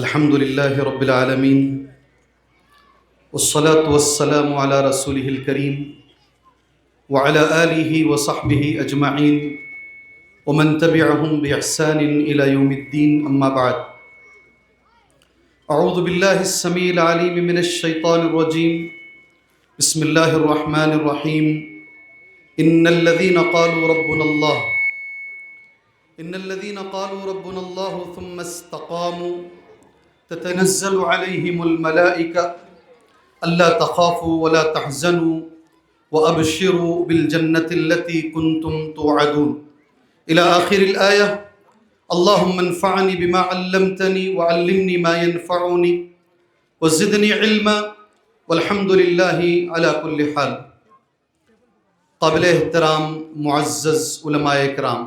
الحمد لله رب العالمين والصلاة والسلام على رسوله الكريم وعلى آله وصحبه أجمعين ومن تبعهم بإحسان إلى يوم الدين أما بعد أعوذ بالله السميع العليم من الشيطان الرجيم بسم الله الرحمن الرحيم إن الذين قالوا ربنا الله ثم استقاموا تتنزل عليهم الملائكة ألا تخافوا ولا تحزنوا وأبشروا بالجنة التي كنتم توعدون إلى آخر الآية. اللهم انفعني بما علمتني وعلمني ما ينفعني وزدني علما والحمد لله على كل حال. قابل احترام معزز علماء کرام،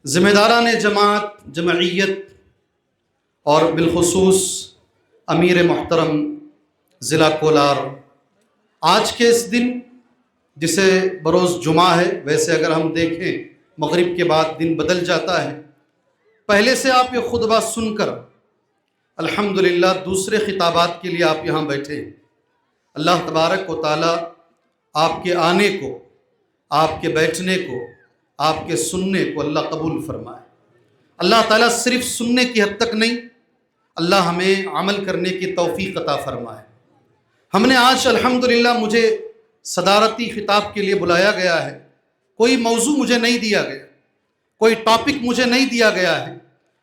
ذمہ داران جماعت، جمعیت اور بالخصوص امیر محترم ضلع کولار، آج کے اس دن جسے بروز جمعہ ہے، ویسے اگر ہم دیکھیں مغرب کے بعد دن بدل جاتا ہے، پہلے سے آپ یہ خطبہ سن کر الحمدللہ دوسرے خطابات کے لیے آپ یہاں بیٹھے ہیں. اللہ تبارک و تعالی آپ کے آنے کو، آپ کے بیٹھنے کو، آپ کے سننے کو اللہ قبول فرمائے. اللہ تعالیٰ صرف سننے کی حد تک نہیں، اللہ ہمیں عمل کرنے کی توفیق عطا فرمائے. ہم نے آج الحمدللہ، مجھے صدارتی خطاب کے لیے بلایا گیا ہے. کوئی موضوع مجھے نہیں دیا گیا، کوئی ٹاپک مجھے نہیں دیا گیا ہے.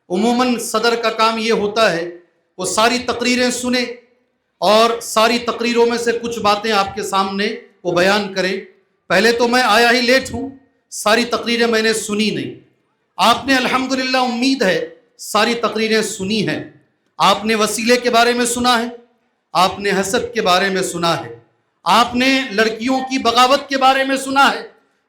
عموماً صدر کا کام یہ ہوتا ہے وہ ساری تقریریں سنے اور ساری تقریروں میں سے کچھ باتیں آپ کے سامنے وہ بیان کریں. پہلے تو میں آیا ہی لیٹ ہوں، ساری تقریریں میں نے سنی نہیں. آپ نے الحمدللہ امید ہے ساری تقریریں سنی ہیں. آپ نے وسیلے کے بارے میں سنا ہے، آپ نے حسد کے بارے میں سنا ہے، آپ نے لڑکیوں کی بغاوت کے بارے میں سنا ہے،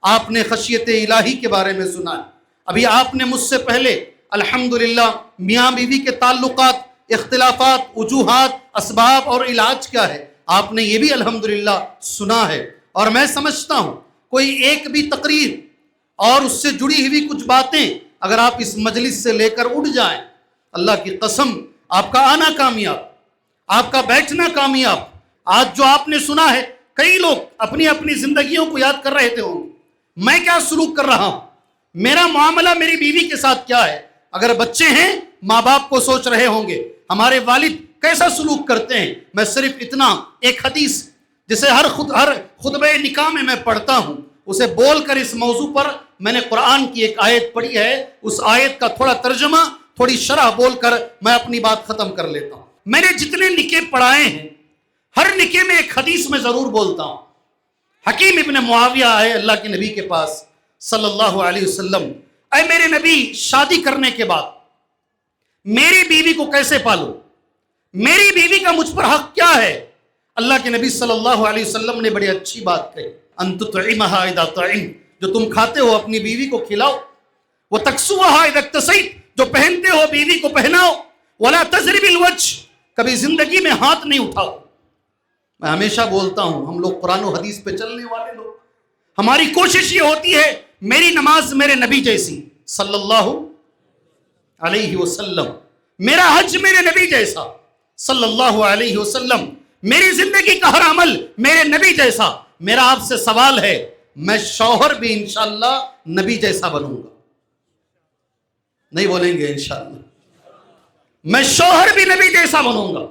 آپ نے خشیت الہی کے بارے میں سنا ہے. ابھی آپ نے مجھ سے پہلے الحمدللہ میاں بیوی کے تعلقات، اختلافات، وجوہات، اسباب اور علاج کیا ہے، آپ نے یہ بھی الحمدللہ سنا ہے. اور میں سمجھتا ہوں کوئی ایک بھی تقریر اور اس سے جڑی ہوئی کچھ باتیں اگر آپ اس مجلس سے لے کر اٹھ جائیں، اللہ کی قسم آپ کا آنا کامیاب، آپ کا بیٹھنا کامیاب. آج جو آپ نے سنا ہے، کئی لوگ اپنی اپنی زندگیوں کو یاد کر رہے تھے، میں کیا سلوک کر رہا ہوں، میرا معاملہ میری بیوی کے ساتھ کیا ہے. اگر بچے ہیں، ماں باپ کو سوچ رہے ہوں گے ہمارے والد کیسا سلوک کرتے ہیں. میں صرف اتنا ایک حدیث جسے ہر خطبہ نکاح میں پڑھتا ہوں، اسے بول کر اس موضوع پر میں نے قرآن کی ایک آیت پڑھی ہے، اس آیت کا تھوڑا ترجمہ، تھوڑی شرح بول کر میں اپنی بات ختم کر لیتا ہوں. میں نے جتنے نکے پڑھائے ہیں، ہر نکے میں ایک حدیث میں ضرور بولتا ہوں. حکیم ابن معاویہ آئے اللہ کے نبی کے پاس صلی اللہ علیہ وسلم، اے میرے نبی، شادی کرنے کے بعد میری بیوی کو کیسے پالوں، میری بیوی کا مجھ پر حق کیا ہے. اللہ کے نبی صلی اللہ علیہ وسلم نے بڑی اچھی بات کہی، ان تطعمها اذا طعمت، جو تم کھاتے ہو اپنی بیوی کو کھلاؤ. وتکسوها اذا اکتسیت، جو پہنتے ہو بیوی کو پہناؤ. ولا تضرب الوجه، کبھی زندگی میں ہاتھ نہیں اٹھاؤ. میں ہمیشہ بولتا ہوں، ہم لوگ قرآن و حدیث پہ چلنے والے لوگ، ہماری کوشش یہ ہوتی ہے میری نماز میرے نبی جیسی صلی اللہ علیہ وسلم، میرا حج میرے نبی جیسا صلی اللہ علیہ وسلم، میری زندگی کا ہر عمل میرے نبی جیسا. میرا آپ سے سوال ہے، میں شوہر بھی انشاءاللہ نبی جیسا بنوں گا. نہیں بولیں گے انشاءاللہ؟ میں شوہر بھی نبی جیسا بنوں گا،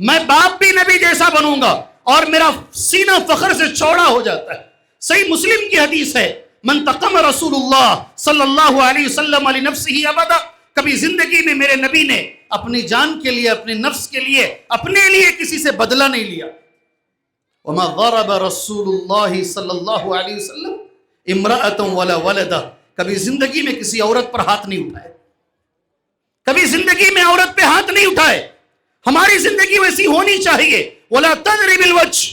میں باپ بھی نبی جیسا بنوں گا، اور میرا سینہ فخر سے چوڑا ہو جاتا ہے. صحیح مسلم کی حدیث ہے، من تقم رسول اللہ صلی اللہ علیہ وسلم علی نفسہ ابدا، کبھی زندگی میں میرے نبی نے اپنی جان کے لیے، اپنے نفس کے لیے، اپنے لیے کسی سے بدلہ نہیں لیا. وما ضرب رسول اللہ صلی اللہ علیہ وسلم امرأة ولا ولدہ، کبھی زندگی میں کسی عورت پر ہاتھ نہیں اٹھائے، کبھی زندگی میں عورت پہ ہاتھ نہیں اٹھائے. ہماری زندگی ویسی ہونی چاہیے. ولا تضرب الوجه،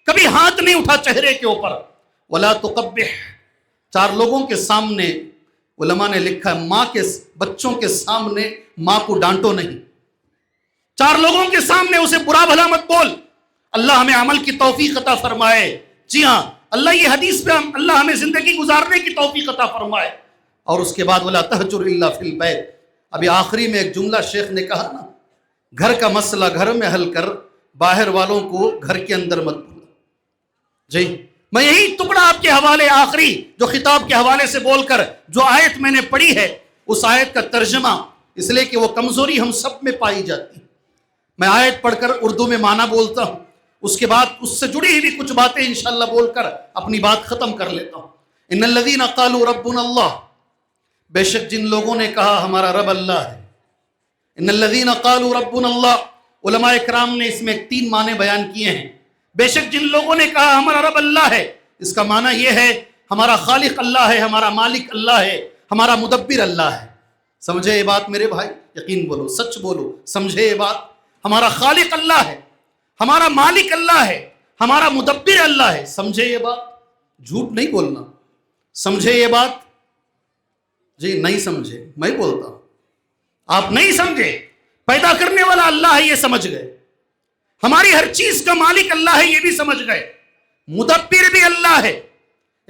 کبھی ہاتھ نہیں اٹھا چہرے کے اوپر. ولا تقبح، چار لوگوں کے سامنے علماء نے لکھا ہے ماں کے بچوں کے سامنے ماں کو ڈانٹو نہیں. چار لوگوں کے سامنے اسے برا بھلا مت بول. اللہ ہمیں عمل کی توفیق عطا فرمائے. جی ہاں، اللہ یہ حدیث پہ اللہ ہمیں زندگی گزارنے کی توفیق عطا فرمائے. اور اس کے بعد ولا تہجر الا فی البیت، ابھی آخری میں ایک جملہ شیخ نے کہا نا، گھر کا مسئلہ گھر میں حل کر، باہر والوں کو گھر کے اندر مت بھولا. جی میں یہی ٹکڑا آپ کے حوالے آخری جو خطاب کے حوالے سے بول کر جو آیت میں نے پڑھی ہے، اس آیت کا ترجمہ، اس لیے کہ وہ کمزوری ہم سب میں پائی جاتی. میں آیت پڑھ کر اردو میں معنی بولتا ہوں، اس کے بعد اس سے جڑی ہوئی کچھ باتیں انشاءاللہ بول کر اپنی بات ختم کر لیتا ہوں. ان الذین قالوا ربنا اللہ، بے شک جن لوگوں نے کہا ہمارا رب اللہ ہے. ان الذین قالوا ربنا اللہ، علماء اکرام نے اس میں 3 معنی بیان کیے ہیں. بے شک جن لوگوں نے کہا ہمارا رب اللہ ہے، اس کا معنی یہ ہے ہمارا خالق اللہ ہے، ہمارا مالک اللہ ہے، ہمارا مدبر اللہ ہے. سمجھے یہ بات میرے بھائی؟ یقین بولو، سچ بولو، سمجھے یہ بات؟ ہمارا خالق اللہ ہے، ہمارا مالک اللہ ہے، ہمارا مدبر اللہ ہے. سمجھے یہ بات؟ جھوٹ نہیں بولنا. سمجھے یہ بات؟ جی نہیں سمجھے، میں بولتا ہوں. آپ نہیں سمجھے، پیدا کرنے والا اللہ ہے یہ سمجھ گئے، ہماری ہر چیز کا مالک اللہ ہے یہ بھی سمجھ گئے، مدبر بھی اللہ ہے.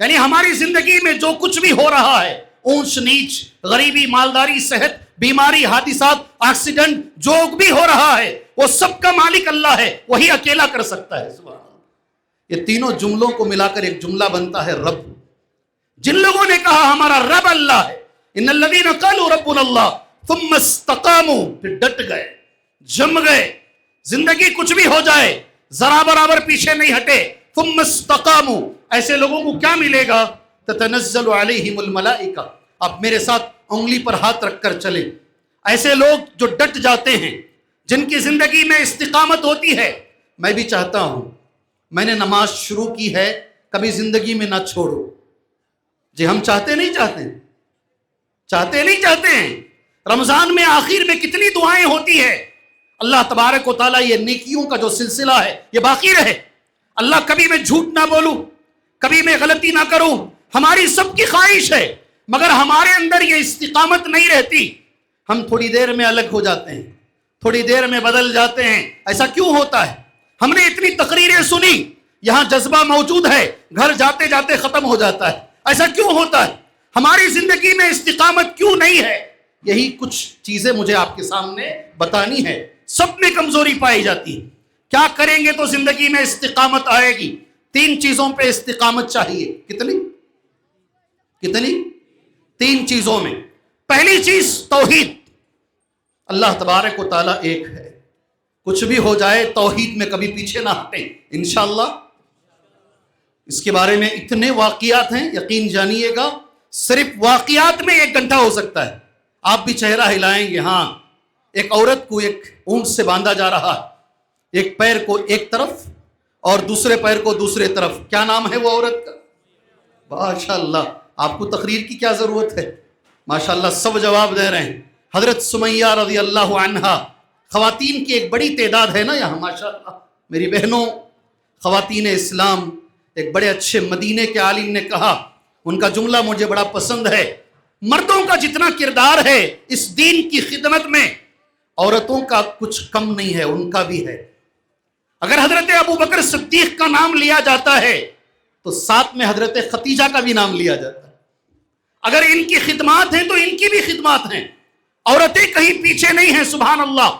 یعنی ہماری زندگی میں جو کچھ بھی ہو رہا ہے، اونچ نیچ، غریبی، مالداری، صحت، بیماری، حادثات، ایکسیڈنٹ، جو بھی ہو رہا ہے وہ سب کا مالک اللہ ہے، وہی اکیلا کر سکتا ہے. سبحان اللہ. یہ تینوں جملوں کو ملا کر ایک جملہ بنتا ہے رب. جن لوگوں نے کہا ہمارا رب اللہ ہے، ان الذین قالوا ربنا اللہ ثم استقاموا، پھر ڈٹ گئے، جم گئے، زندگی کچھ بھی ہو جائے ذرا برابر پیچھے نہیں ہٹے. ثم استقاموا، ایسے لوگوں کو کیا ملے گا؟ تتنزل علیہم الملائکہ. آپ میرے ساتھ انگلی پر ہاتھ رکھ کر چلیں. ایسے لوگ جو ڈٹ جاتے ہیں، جن کی زندگی میں استقامت ہوتی ہے. میں بھی چاہتا ہوں، میں نے نماز شروع کی ہے، کبھی زندگی میں نہ چھوڑو. جی ہم چاہتے نہیں چاہتے ہیں. رمضان میں آخر میں کتنی دعائیں ہوتی ہیں، اللہ تبارک و تعالیٰ یہ نیکیوں کا جو سلسلہ ہے یہ باقی رہے. اللہ کبھی میں جھوٹ نہ بولوں، کبھی میں غلطی نہ کروں، ہماری سب کی خواہش ہے، مگر ہمارے اندر یہ استقامت نہیں رہتی. ہم تھوڑی دیر میں الگ ہو جاتے ہیں، تھوڑی دیر میں بدل جاتے ہیں. ایسا کیوں ہوتا ہے؟ ہم نے اتنی تقریریں سنی، یہاں جذبہ موجود ہے، گھر جاتے جاتے ختم ہو جاتا ہے. ایسا کیوں ہوتا ہے؟ ہماری زندگی میں استقامت کیوں نہیں ہے؟ یہی کچھ چیزیں مجھے آپ کے سامنے بتانی ہے. سب میں کمزوری پائی جاتی ہے. کیا کریں گے تو زندگی میں استقامت آئے گی؟ 3 چیزوں پہ استقامت چاہیے. کتنی 3 چیزوں میں. پہلی چیز توحید. اللہ تبارک و تعالیٰ ایک ہے، کچھ بھی ہو جائے توحید میں کبھی پیچھے نہ ہٹیں انشاءاللہ. اس کے بارے میں اتنے واقعات ہیں، یقین جانیے گا، صرف واقعات میں 1 گھنٹہ ہو سکتا ہے. آپ بھی چہرہ ہلائیں گے. ہاں، ایک عورت کو ایک اونٹ سے باندھا جا رہا ہے، ایک پیر کو ایک طرف اور دوسرے پیر کو دوسرے طرف. کیا نام ہے وہ عورت کا؟ ماشاءاللہ، آپ کو تقریر کی کیا ضرورت ہے، ماشاءاللہ سب جواب دے رہے ہیں. حضرت سمیہ رضی اللہ عنہا. خواتین کی ایک بڑی تعداد ہے نا یہاں ماشاءاللہ. میری بہنوں، خواتین اسلام، ایک بڑے اچھے مدینے کے عالم نے کہا، ان کا جملہ مجھے بڑا پسند ہے، مردوں کا جتنا کردار ہے اس دین کی خدمت میں، عورتوں کا کچھ کم نہیں ہے، ان کا بھی ہے. اگر حضرت ابو بکر صدیق کا نام لیا جاتا ہے تو ساتھ میں حضرت خدیجہ کا بھی نام لیا جاتا ہے. اگر ان کی خدمات ہیں تو ان کی بھی خدمات ہیں. عورتیں کہیں پیچھے نہیں ہیں. سبحان اللہ.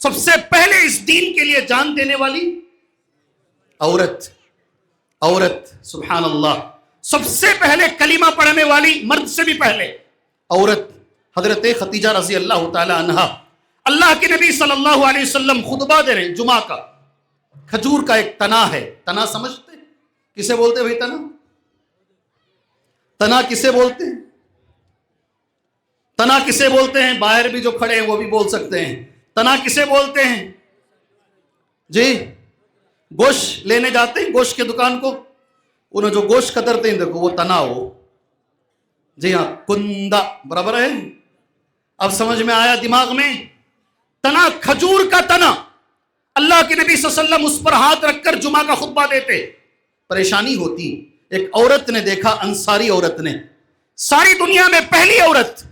سب سے پہلے اس دین کے لیے جان دینے والی عورت. سبحان اللہ. سب سے پہلے کلمہ پڑھنے والی مرد سے بھی پہلے عورت حضرت خدیجہ رضی اللہ تعالی عنہا. اللہ کے نبی صلی اللہ علیہ وسلم خطبہ دے رہے ہیں جمعہ کا. کھجور کا ایک تنا ہے. تنا سمجھتے کسے بولتے بھائی؟ تنا کسے بولتے ہیں؟ تنا کسے بولتے ہیں؟ باہر بھی جو کھڑے ہیں وہ بھی بول سکتے ہیں. تنا کسے بولتے ہیں؟ جی گوشت لینے جاتے ہیں گوشت کے دکان کو، انہیں جو گوشت قدرتے ہیں دیکھو وہ تنا ہو. جی ہاں، کندہ برابر ہے. اب سمجھ میں آیا دماغ میں؟ تنا، کھجور کا تنا. اللہ کے نبی صلی اللہ علیہ وسلم اس پر ہاتھ رکھ کر جمعہ کا خطبہ دیتے. پریشانی ہوتی. ایک عورت نے دیکھا، انصاری عورت نے، ساری دنیا میں پہلی عورت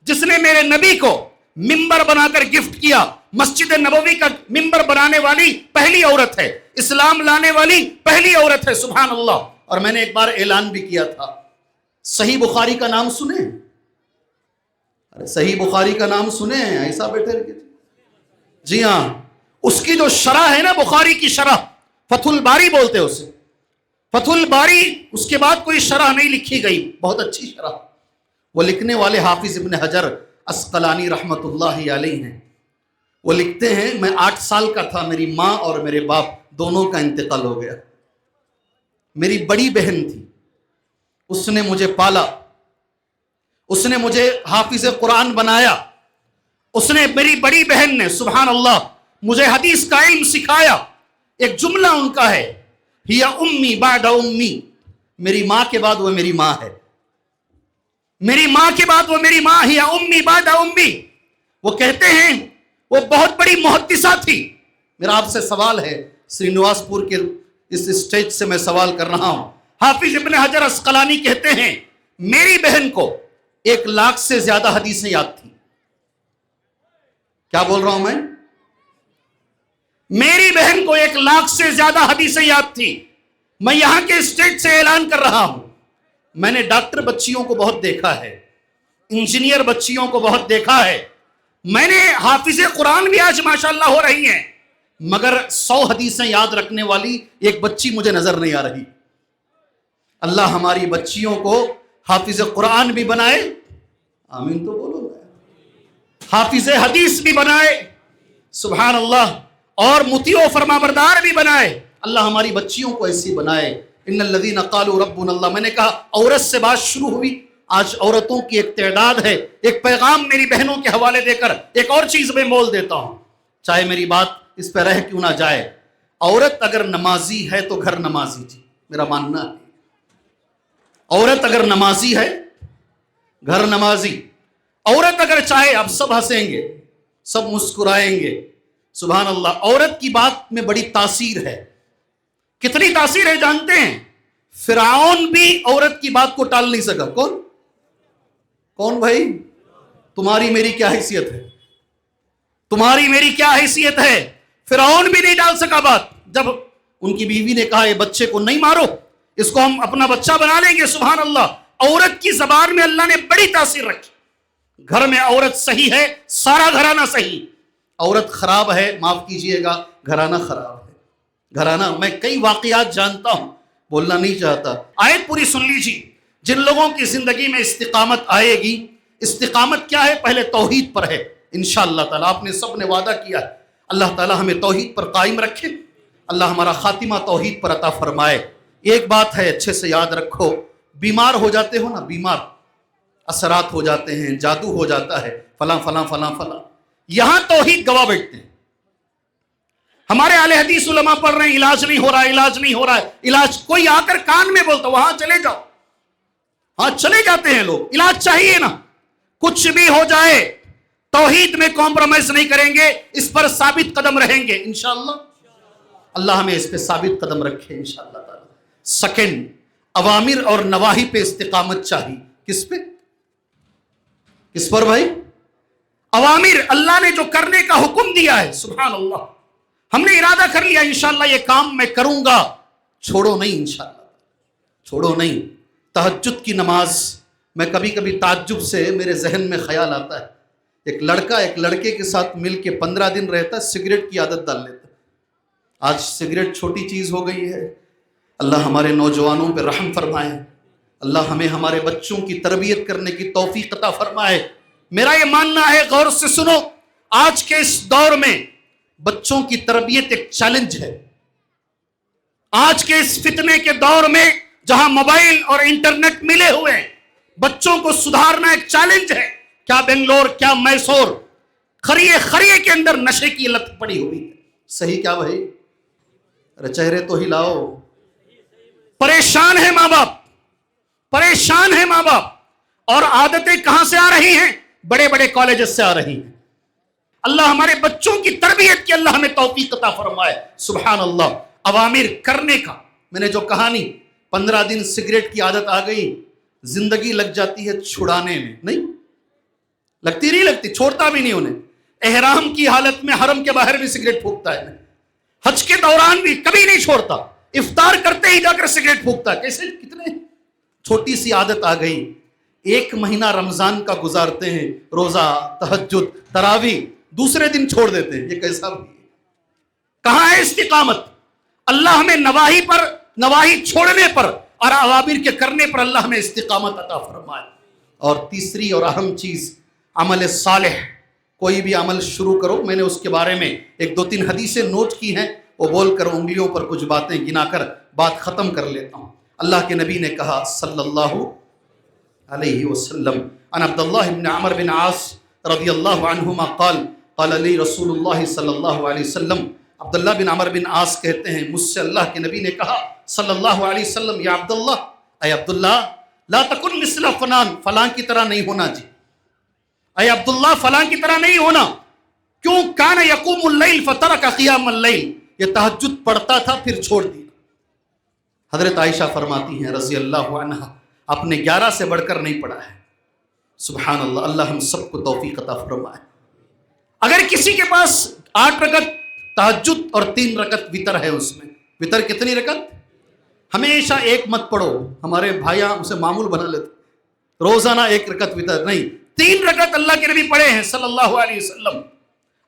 جس نے میرے نبی کو ممبر بنا کر گفٹ کیا، مسجد نبوی کا ممبر بنانے والی پہلی عورت ہے، اسلام لانے والی پہلی عورت ہے. سبحان اللہ. اور میں نے ایک بار اعلان بھی کیا تھا، صحیح بخاری کا نام سنے؟ ارے صحیح بخاری کا نام سنے ہیں؟ ایسا بیٹھے رہے؟ جی ہاں، اس کی جو شرح ہے نا، بخاری کی شرح، فتح الباری بولتے ہیں اسے، فتح الباری، اس کے بعد کوئی شرح نہیں لکھی گئی، بہت اچھی شرح، وہ لکھنے والے حافظ ابن حجر عسقلانی رحمت اللہ علیہ ہیں۔ وہ لکھتے ہیں میں 8 سال کا تھا، میری ماں اور میرے باپ دونوں کا انتقال ہو گیا۔ میری بڑی بہن تھی، اس نے مجھے پالا، اس نے مجھے حافظ قرآن بنایا، اس نے، میری بڑی بہن نے، سبحان اللہ، مجھے حدیث کا علم سکھایا۔ ایک جملہ ان کا ہے، ہی امی بعد امی، میری ماں کے بعد وہ میری ماں ہے، میری ماں کے بعد وہ میری ماں، ہی امی بعد امی۔ وہ کہتے ہیں وہ بہت بڑی محدثہ تھی۔ میرا آپ سے سوال ہے، سرینواس پور کے اس اسٹیج سے میں سوال کر رہا ہوں، حافظ ابن حجر عسقلانی کہتے ہیں میری بہن کو 1 لاکھ سے زیادہ حدیثیں یاد تھی۔ کیا بول رہا ہوں میں؟ میری بہن کو 1 لاکھ سے زیادہ حدیثیں یاد تھی۔ میں یہاں کے اسٹیج سے اعلان کر رہا ہوں، میں نے ڈاکٹر بچیوں کو بہت دیکھا ہے، انجینئر بچیوں کو بہت دیکھا ہے، میں نے حافظ قرآن بھی آج ماشاءاللہ ہو رہی ہیں، مگر 100 حدیثیں یاد رکھنے والی ایک بچی مجھے نظر نہیں آ رہی۔ اللہ ہماری بچیوں کو حافظ قرآن بھی بنائے، آمین تو بولو، حافظ حدیث بھی بنائے، سبحان اللہ، اور مطیع و فرمانبردار بھی بنائے۔ اللہ ہماری بچیوں کو ایسی بنائے۔ ان الذین قالوا ربنا اللہ، میں نے کہا عورت سے بات شروع ہوئی، آج عورتوں کی ایک تعداد ہے۔ ایک پیغام میری بہنوں کے حوالے دے کر ایک اور چیز میں مول دیتا ہوں، چاہے میری بات اس پہ رہ کیوں نہ جائے۔ عورت اگر نمازی ہے تو گھر نمازی، جی میرا ماننا ہے، عورت اگر نمازی ہے گھر نمازی۔ عورت اگر چاہے، اب سب ہنسیں گے، سب مسکرائیں گے، سبحان اللہ، عورت کی بات میں بڑی تاثیر ہے۔ کتنی تاثیر ہے جانتے ہیں؟ فرعون بھی عورت کی بات کو ٹال نہیں سکا۔ کون بھائی؟ تمہاری میری کیا حیثیت ہے؟ تمہاری میری کیا حیثیت ہے؟ فرعون بھی نہیں ڈال سکا بات۔ جب ان کی بیوی نے کہا یہ بچے کو نہیں مارو، اس کو ہم اپنا بچہ بنا لیں گے، سبحان اللہ، عورت کی زبان میں اللہ نے بڑی تاثیر رکھی۔ گھر میں عورت صحیح ہے، سارا گھرانہ صحیح۔ عورت خراب ہے، معاف کیجئے گا، گھرانہ خراب ہے۔ گھرانہ، میں کئی واقعات جانتا ہوں، بولنا نہیں چاہتا۔ آیت پوری سن لیجیے، جن لوگوں کی زندگی میں استقامت آئے گی، استقامت کیا ہے؟ پہلے توحید پر ہے انشاءاللہ تعالیٰ۔ آپ نے سب نے وعدہ کیا ہے، اللہ تعالیٰ ہمیں توحید پر قائم رکھے، اللہ ہمارا خاتمہ توحید پر عطا فرمائے۔ ایک بات ہے، اچھے سے یاد رکھو، بیمار ہو جاتے ہو نا، بیمار، اثرات ہو جاتے ہیں، جادو ہو جاتا ہے، فلاں فلاں فلاں فلاں، یہاں توحید گواہ بیٹھتے ہیں۔ ہمارے اہل حدیث علماء پڑھ رہے ہیں علاج نہیں ہو رہا ہے، علاج نہیں ہو رہا ہے، علاج، کوئی آ کر کان میں بولتا وہاں چلے جاؤ، ہاں چلے جاتے ہیں لوگ، علاج چاہیے نا، کچھ بھی ہو جائے توحید میں کمپرومائز نہیں کریں گے، اس پر ثابت قدم رہیں گے انشاءاللہ۔ اللہ ہمیں اس پہ ثابت قدم رکھے انشاءاللہ تعالی۔ سیکنڈ، اوامر اور نواہی پہ استقامت چاہیے۔ کس پہ؟ کس پر بھائی؟ اوامر، اللہ نے جو کرنے کا حکم دیا ہے، سبحان اللہ، ہم نے ارادہ کر لیا انشاءاللہ یہ کام میں کروں گا، چھوڑو نہیں انشاءاللہ، چھوڑو نہیں۔ تہجد کی نماز، میں کبھی کبھی تعجب سے میرے ذہن میں خیال آتا ہے، ایک لڑکا ایک لڑکے کے ساتھ مل کے 15 دن رہتا ہے، سگریٹ کی عادت ڈال لیتا ہے۔ آج سگریٹ چھوٹی چیز ہو گئی ہے۔ اللہ ہمارے نوجوانوں پہ رحم فرمائے، اللہ ہمیں ہمارے بچوں کی تربیت کرنے کی توفیق عطا فرمائے۔ میرا یہ ماننا ہے، غور سے سنو، آج کے اس دور میں بچوں کی تربیت ایک چیلنج ہے۔ آج کے اس فتنے کے دور میں جہاں موبائل اور انٹرنیٹ ملے ہوئے ہیں، بچوں کو سدھارنا ایک چیلنج ہے۔ کیا بنگلور، کیا میسور، خریے خریے کے اندر نشے کی لت پڑی ہوئی ہے۔ صحیح کیا بھائی؟ ارے چہرے تو ہلاؤ۔ پریشان ہے ماں باپ، پریشان ہے ماں باپ، اور عادتیں کہاں سے آ رہی ہیں؟ بڑے بڑے کالجز سے آ رہی ہیں۔ اللہ ہمارے بچوں کی تربیت کی اللہ ہمیں توفیق عطا فرمائے، سبحان اللہ۔ اوامر کرنے کا، میں نے جو کہانی 15 دن سگریٹ کی عادت آ گئی، زندگی لگ جاتی ہے چھڑانے میں، نہیں لگتی، نہیں لگتی، چھوڑتا بھی نہیں انہیں۔ احرام کی حالت میں حرم کے باہر بھی سگریٹ پھونکتا ہے، حج کے دوران بھی کبھی نہیں چھوڑتا، افطار کرتے ہی جا کر سگریٹ پھونکتا ہے۔ کیسے؟ کتنے چھوٹی سی عادت آ گئی۔ ایک مہینہ رمضان کا گزارتے ہیں، روزہ، تہجد، تراویح، دوسرے دن چھوڑ دیتے ہیں. یہ کیسا بھی ہے؟ کہاں ہے استقامت؟ اللہ ہمیں نواہی چھوڑنے پر اور اوامر کے کرنے پر اللہ ہمیں استقامت عطا فرمائے. اور تیسری اور اہم چیز عمل صالح. کوئی بھی عمل شروع کرو، میں نے اس کے بارے میں 1-2-3 حدیثیں نوٹ کی ہیں، وہ بول کر انگلیوں پر کچھ باتیں گنا کر بات ختم کر لیتا ہوں. اللہ کے نبی نے کہا صلی اللہ علیہ وسلم، عن عبداللہ بن عمر بن عاص رضی اللہ عنہما قال قال علی رسول اللہ صلی اللہ علیہ وسلم. عبداللہ بن عمر بن عاص کہتے ہیں مجھ سے اللہ کے نبی نے کہا صلی اللہ علیہ وسلم، یا عبداللہ، اے عبداللہ، لا تکن مثل فلان، فلاں کی طرح نہیں ہونا جی. اے عبداللہ فلاں کی طرح نہیں ہونا. کیوں؟ کان یقوم اللیل فترک قیام اللیل، یہ تہجد پڑھتا تھا پھر چھوڑ دیا. حضرت عائشہ فرماتی ہیں رضی اللہ عنہا، آپ نے 11 سے بڑھ کر نہیں پڑھا ہے. سبحان اللہ، اللہ ہم سب کو توفیق عطا فرمائے. اگر کسی کے پاس 8 رکعت تہجد اور 3 رکعت وتر ہے، اس میں وتر کتنی رکعت؟ ہمیشہ ایک مت پڑھو، ہمارے بھائیاں اسے معمول بنا لیتے، روزانہ 1 رکعت وتر نہیں، 3 رکعت اللہ کے نبی پڑھے ہیں صلی اللہ علیہ وسلم.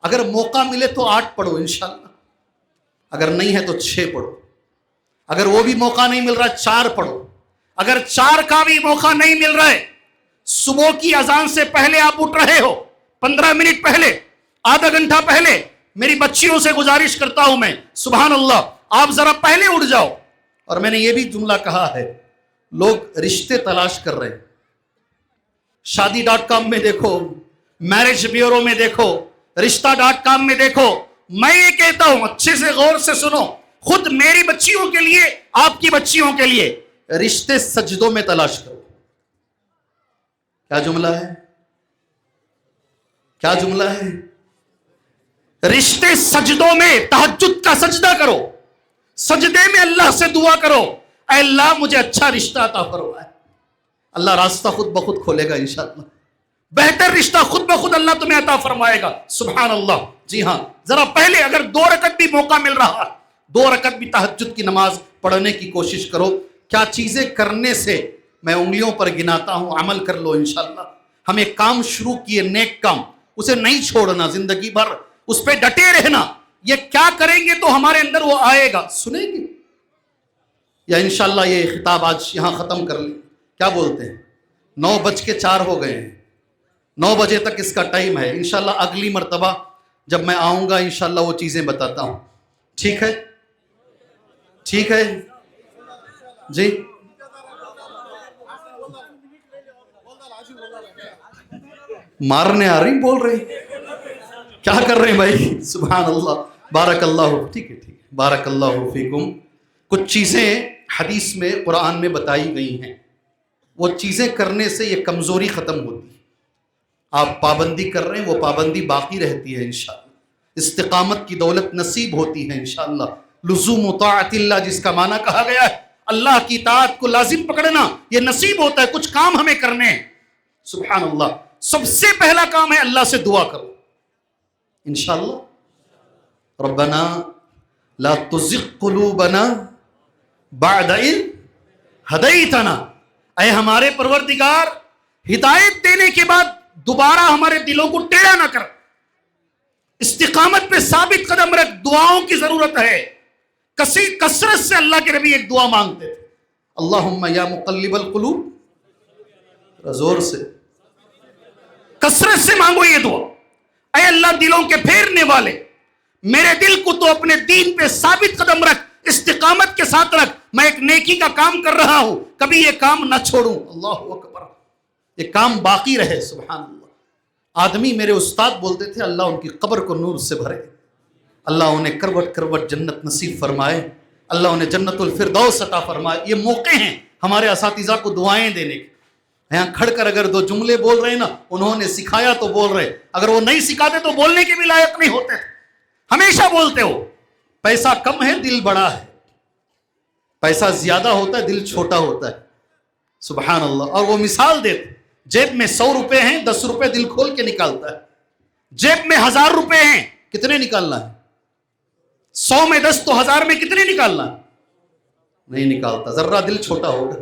اگر موقع ملے تو 8 پڑھو انشاءاللہ، اگر نہیں ہے تو 6 پڑھو. اگر وہ بھی موقع نہیں مل رہا 4 پڑھو. اگر 4 کا بھی موقع نہیں مل رہا ہے، صبح کی اذان سے پہلے آپ اٹھ رہے ہو، 15 منٹ پہلے، آدھا گھنٹہ پہلے، میری بچیوں سے گزارش کرتا ہوں میں، سبحان اللہ، آپ ذرا پہلے اٹھ جاؤ. اور میں نے یہ بھی جملہ کہا ہے، لوگ رشتے تلاش کر رہے ہیں، شادی.com میں دیکھو، میرج بیورو میں دیکھو، رشتہ.com میں دیکھو. میں یہ کہتا ہوں اچھے سے غور سے سنو، خود میری بچیوں کے لیے، آپ کی بچیوں کے لیے رشتے سجدوں میں تلاش کرو. کیا جملہ ہے؟ کیا جملہ ہے؟ رشتے سجدوں میں، تہجد کا سجدہ کرو، سجدے میں اللہ سے دعا کرو، اے اللہ مجھے اچھا رشتہ عطا فرمائے. اللہ راستہ خود بخود کھولے گا انشاءاللہ. بہتر رشتہ خود بخود اللہ تمہیں عطا فرمائے گا. سبحان اللہ. جی ہاں، ذرا پہلے اگر 2 رکعت بھی موقع مل رہا، 2 رکعت بھی تہجد کی نماز پڑھنے کی کوشش کرو. کیا چیزیں کرنے سے میں انگلیوں پر گناتا ہوں، عمل کر لو انشاءاللہ. ہم ایک کام شروع کیے، نیک کام، اسے نہیں چھوڑنا، زندگی بھر اس پہ ڈٹے رہنا. یہ کیا کریں گے تو ہمارے اندر وہ آئے گا، سنیں گے یا انشاءاللہ یہ خطاب آج یہاں ختم کر لیں. کیا بولتے ہیں؟ 9:04 ہو گئے ہیں، 9 بجے تک اس کا ٹائم ہے. انشاءاللہ اگلی مرتبہ جب میں آؤں گا انشاءاللہ وہ چیزیں بتاتا ہوں. ٹھیک ہے؟ ٹھیک ہے جی. مارنے آ رہی، بول رہے کیا کر رہے ہیں بھائی؟ سبحان اللہ، بارک اللہ. ٹھیک ہے، ٹھیک ہے، بارک اللہ فیکم. کچھ چیزیں حدیث میں، قرآن میں بتائی گئی ہیں، وہ چیزیں کرنے سے یہ کمزوری ختم ہوتی ہے. آپ پابندی کر رہے ہیں، وہ پابندی باقی رہتی ہے انشاءاللہ. استقامت کی دولت نصیب ہوتی ہے انشاءاللہ. لزوم طاعت اللہ، جس کا معنی کہا گیا ہے اللہ کی اطاعت کو لازم پکڑنا، یہ نصیب ہوتا ہے. کچھ کام ہمیں کرنے ہیں، سبحان اللہ. سب سے پہلا کام ہے اللہ سے دعا کرو انشاءاللہ. ربنا لا تزغ قلوبنا بعد اذ ہدیتنا، اے ہمارے پروردگار ہدایت دینے کے بعد دوبارہ ہمارے دلوں کو ٹیڑھا نہ کر. استقامت پہ ثابت قدم رکھ. دعاؤں کی ضرورت ہے، کثرت سے. اللہ کے نبی ایک دعا مانگتے تھے، اللہم یا مقلب القلوب، زور سے کثرت سے مانگو یہ دعا. اے اللہ دلوں کے پھیرنے والے، میرے دل کو تو اپنے دین پہ ثابت قدم رکھ، استقامت کے ساتھ رکھ. میں ایک نیکی کا کام کر رہا ہوں، کبھی یہ کام نہ چھوڑوں. اللہ اکبر، یہ کام باقی رہے. سبحان اللہ. آدمی، میرے استاد بولتے تھے اللہ ان کی قبر کو نور سے بھرے، اللہ انہیں کروٹ کروٹ جنت نصیب فرمائے، اللہ انہیں جنت الفردوس عطا فرمائے. یہ موقع ہیں ہمارے اساتذہ کو دعائیں دینے کے. یہاں کھڑ کر اگر 2 جملے بول رہے ہیں نا، انہوں نے سکھایا تو بول رہے، اگر وہ نہیں سکھاتے تو بولنے کے بھی لائق نہیں ہوتے. ہمیشہ بولتے ہو پیسہ کم ہے دل بڑا ہے، پیسہ زیادہ ہوتا ہے دل چھوٹا ہوتا ہے. سبحان اللہ. اور وہ مثال دیتے، جیب میں 100 روپے ہیں، 10 روپے دل کھول کے نکالتا ہے. جیب میں 1000 روپے ہیں، کتنے نکالنا ہے؟ 100 میں 10 تو 1000 میں کتنے نکالنا ہے؟ نہیں نکالتا، ذرہ دل چھوٹا ہوگا.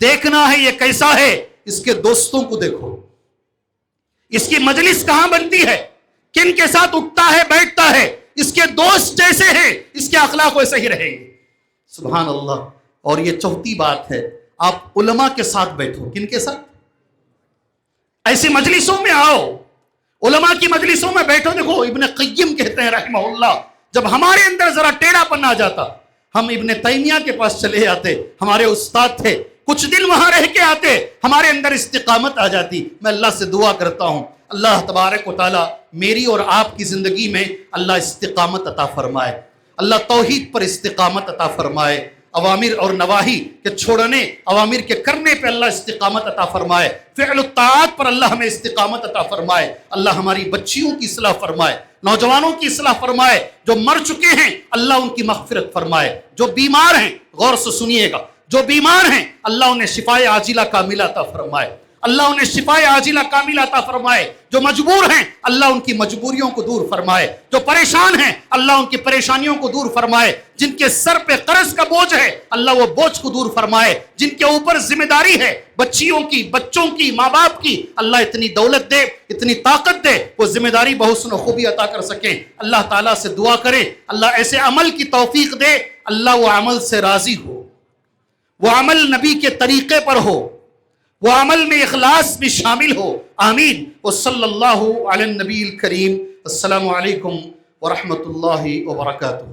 دیکھنا ہے یہ کیسا ہے، اس کے دوستوں کو دیکھو، اس کی مجلس کہاں بنتی ہے، کن کے ساتھ اٹھتا ہے بیٹھتا ہے، اس کے دوست جیسے ہیں اس کے اخلاق ویسے ہی رہیں گے. سبحان اللہ. اور یہ چوتھی بات ہے، آپ علماء کے ساتھ بیٹھو. کن کے ساتھ؟ ایسی مجلسوں میں آؤ، علماء کی مجلسوں میں بیٹھو. دیکھو ابن قیم کہتے ہیں رحمہ اللہ، جب ہمارے اندر ذرا ٹیڑھا پن آ جاتا ہم ابن تیمیہ کے پاس چلے آتے، ہمارے استاد تھے، کچھ دن وہاں رہ کے آتے، ہمارے اندر استقامت آ جاتی. میں اللہ سے دعا کرتا ہوں اللہ تبارک و تعالی میری اور آپ کی زندگی میں اللہ استقامت عطا فرمائے، اللہ توحید پر استقامت عطا فرمائے، اوامر اور نواہی کے چھوڑنے، اوامر کے کرنے پہ اللہ استقامت عطا فرمائے، فعل الطاعات پر اللہ ہمیں استقامت عطا فرمائے. اللہ ہماری بچیوں کی اصلاح فرمائے، نوجوانوں کی اصلاح فرمائے، جو مر چکے ہیں اللہ ان کی مغفرت فرمائے، جو بیمار ہیں غور سے سنیے گا، جو بیمار ہیں اللہ انہیں شفائے عاجلہ کاملہ عطا فرمائے، اللہ انہیں شفائے عاجلہ کاملہ عطا فرمائے، جو مجبور ہیں اللہ ان کی مجبوریوں کو دور فرمائے، جو پریشان ہیں اللہ ان کی پریشانیوں کو دور فرمائے، جن کے سر پہ قرض کا بوجھ ہے اللہ وہ بوجھ کو دور فرمائے، جن کے اوپر ذمہ داری ہے بچیوں کی، بچوں کی، ماں باپ کی، اللہ اتنی دولت دے، اتنی طاقت دے، وہ ذمہ داری بحسن و خوبی عطا کر سکیں. اللہ تعالیٰ سے دعا کریں اللہ ایسے عمل کی توفیق دے اللہ وہ عمل سے راضی ہو، وہ عمل نبی کے طریقے پر ہو، وہ عمل میں اخلاص بھی شامل ہو. آمین. وصلی اللہ علی النبی الکریم. السلام علیکم ورحمۃ اللہ وبرکاتہ.